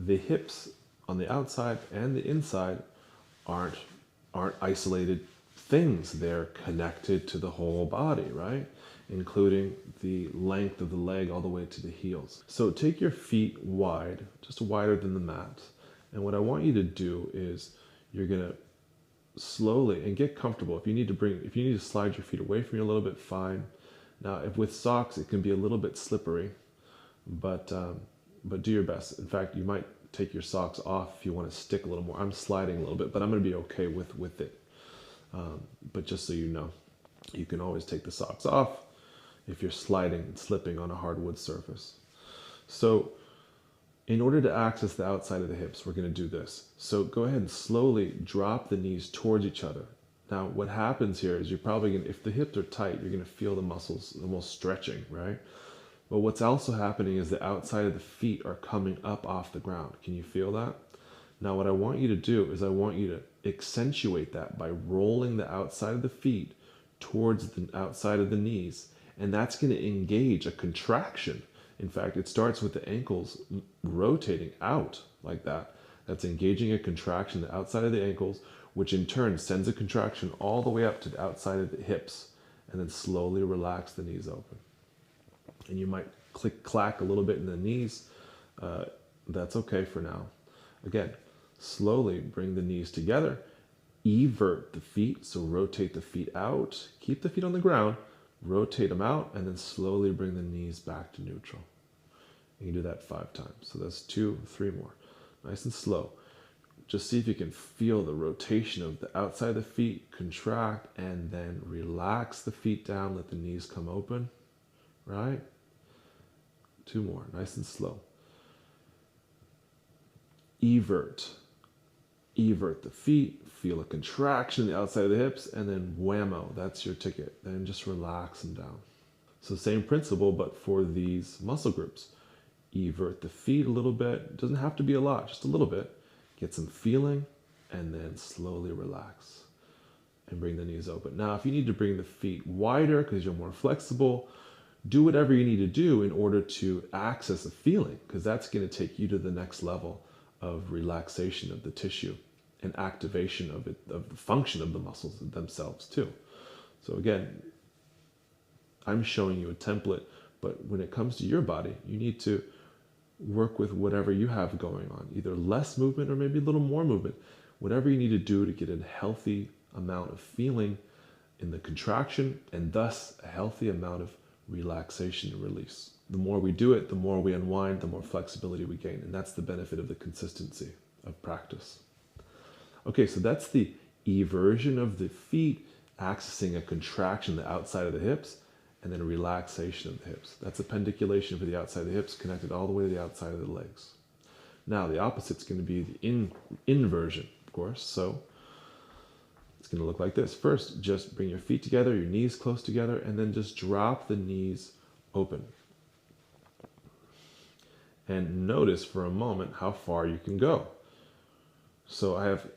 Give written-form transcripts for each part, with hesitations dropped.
the hips on the outside and the inside aren't isolated things. They're connected to the whole body, right? Including the length of the leg all the way to the heels. So take your feet wide, just wider than the mat. And what I want you to do is you're gonna slowly and get comfortable. If you need to slide your feet away from you a little bit, fine. Now, if with socks, it can be a little bit slippery, but do your best. In fact, you might take your socks off if you want to stick a little more. I'm sliding a little bit, but I'm going to be okay with it. But just so you know, you can always take the socks off if you're sliding and slipping on a hardwood surface. So in order to access the outside of the hips, we're going to do this. So go ahead and slowly drop the knees towards each other. Now, what happens here is you're probably going to, if the hips are tight, you're going to feel the muscles almost stretching, right? But what's also happening is the outside of the feet are coming up off the ground. Can you feel that? Now, what I want you to do is I want you to accentuate that by rolling the outside of the feet towards the outside of the knees. And that's going to engage a contraction. In fact, it starts with the ankles rotating out like that. That's engaging a contraction the outside of the ankles, which in turn sends a contraction all the way up to the outside of the hips, and then slowly relax the knees open. And you might click, clack a little bit in the knees. That's okay for now. Again, slowly bring the knees together, evert the feet, so rotate the feet out, keep the feet on the ground, rotate them out, and then slowly bring the knees back to neutral. You can do that 5 times. So that's 2, 3 more. Nice and slow. Just see if you can feel the rotation of the outside of the feet contract, and then relax the feet down, let the knees come open, right? 2 more, nice and slow. Evert the feet, feel a contraction on the outside of the hips, and then whammo, that's your ticket. Then just relax them down. So same principle, but for these muscle groups. Evert the feet a little bit. It doesn't have to be a lot, just a little bit. Get some feeling, and then slowly relax. And bring the knees open. Now, if you need to bring the feet wider because you're more flexible, do whatever you need to do in order to access a feeling, because that's going to take you to the next level of relaxation of the tissue and activation of the function of the muscles themselves too. So again, I'm showing you a template, but when it comes to your body, you need to work with whatever you have going on, either less movement or maybe a little more movement, whatever you need to do to get a healthy amount of feeling in the contraction, and thus a healthy amount of relaxation and release. The more we do it, the more we unwind, the more flexibility we gain. And that's the benefit of the consistency of practice. Okay, so that's the eversion of the feet, accessing a contraction the outside of the hips, and then a relaxation of the hips. That's a pendiculation for the outside of the hips, connected all the way to the outside of the legs. Now, the opposite's going to be the inversion, of course. So it's going to look like this. First, just bring your feet together, your knees close together, and then just drop the knees open. And notice for a moment how far you can go. So I have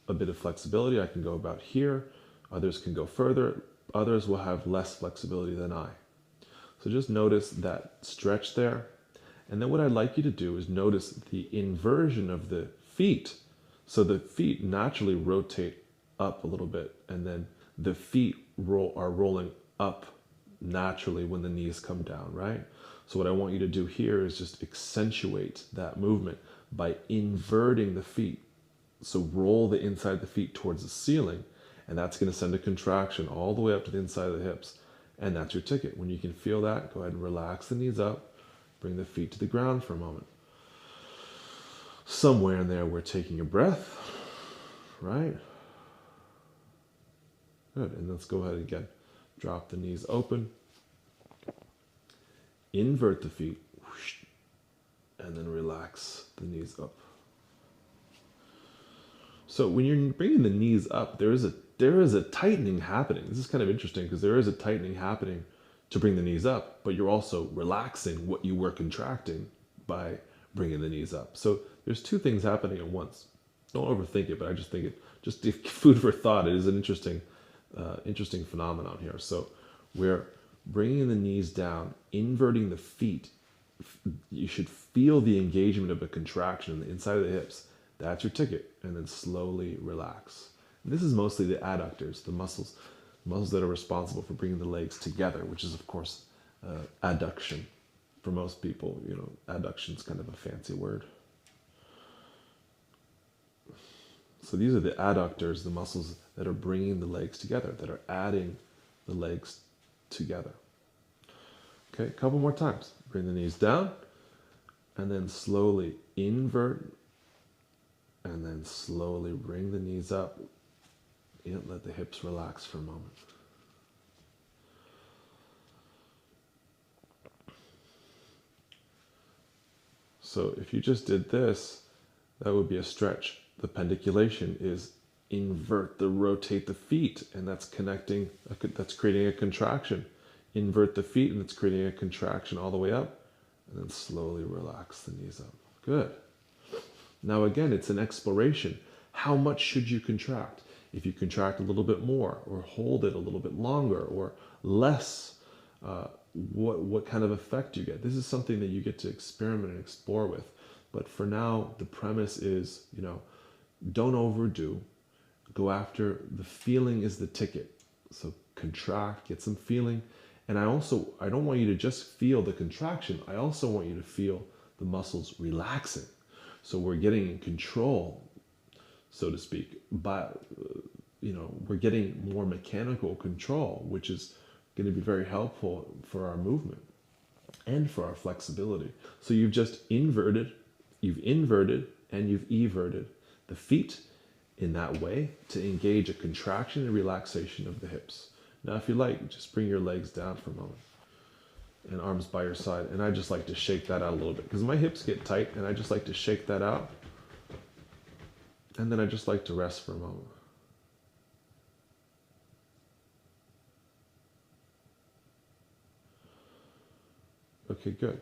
a bit of flexibility. I can go about here. Others can go further. Others will have less flexibility than I. So just notice that stretch there. And then what I'd like you to do is notice the inversion of the feet. So the feet naturally rotate up a little bit, and then the feet are rolling up naturally when the knees come down, right? So what I want you to do here is just accentuate that movement by inverting the feet. So roll the inside of the feet towards the ceiling, and that's going to send a contraction all the way up to the inside of the hips. And that's your ticket. When you can feel that, go ahead and relax the knees up, bring the feet to the ground for a moment. Somewhere in there, we're taking a breath, right? Good, and let's go ahead again. Drop the knees open. Invert the feet, and then relax the knees up. So when you're bringing the knees up, there is a tightening happening. This is kind of interesting because there is a tightening happening to bring the knees up, but you're also relaxing what you were contracting by bringing the knees up. So there's 2 things happening at once. Don't overthink it, but I just think it, just food for thought. It is an interesting phenomenon here. So we're bringing the knees down, inverting the feet, you should feel the engagement of a contraction in the inside of the hips. That's your ticket. And then slowly relax. And this is mostly the adductors, the muscles that are responsible for bringing the legs together, which is, of course, adduction. For most people, adduction is kind of a fancy word. So these are the adductors, the muscles that are bringing the legs together, that are adding the legs together. Okay, a couple more times. Bring the knees down, and then slowly invert, and then slowly bring the knees up. Let the hips relax for a moment. So if you just did this, that would be a stretch. The pendiculation is rotate the feet, and that's creating a contraction. Invert the feet, and it's creating a contraction all the way up, and then slowly relax the knees up. Good. Now again, it's an exploration. How much should you contract? If you contract a little bit more, or hold it a little bit longer, or less, what kind of effect you get? This is something that you get to experiment and explore with. But for now, the premise is, don't overdo. Go after the feeling is the ticket. So contract, get some feeling. And I don't want you to just feel the contraction. I also want you to feel the muscles relaxing. So we're getting in control, so to speak. But, we're getting more mechanical control, which is going to be very helpful for our movement and for our flexibility. So you've inverted, and you've everted the feet in that way to engage a contraction and relaxation of the hips. Now, if you like, just bring your legs down for a moment and arms by your side. And I just like to shake that out a little bit because my hips get tight, and I just like to shake that out. And then I just like to rest for a moment. Okay, good.